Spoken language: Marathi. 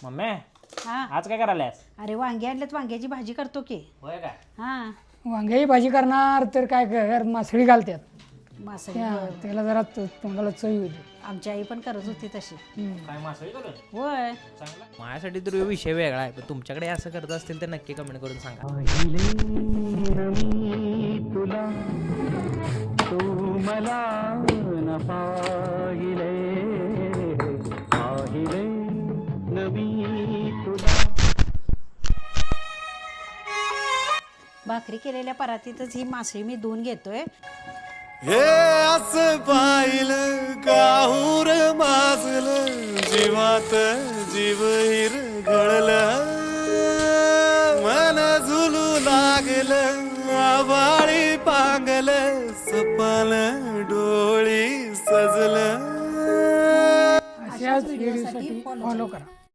मम्मी हा आज काय करायलास? अरे वांगे आणलेत, वांग्याची भाजी करतो की. होय काय? हा वांग्याची भाजी करणार तर काय कर मासळी घालतात मासळी त्याला जरा तोंडाला चव होती. आमची आई पण करत होती तशी. काय मासळी करून? होय चांगला. माझ्यासाठी तर विषय वेगळा आहे, पण तुमच्याकडे असं करत असतील तर नक्की कमेंट करून सांगा. भाकरी केलेल्या परातीतच ही मासळी मी धुवून घेतोय. हे असं पाहिलं काहूर माजलं जीवात जीव हिरगळलं मन झुलू लागलं आबाळी पांगलं सपाल डोळी सजलं. अशाच व्हिडिओसाठी फॉलो करा.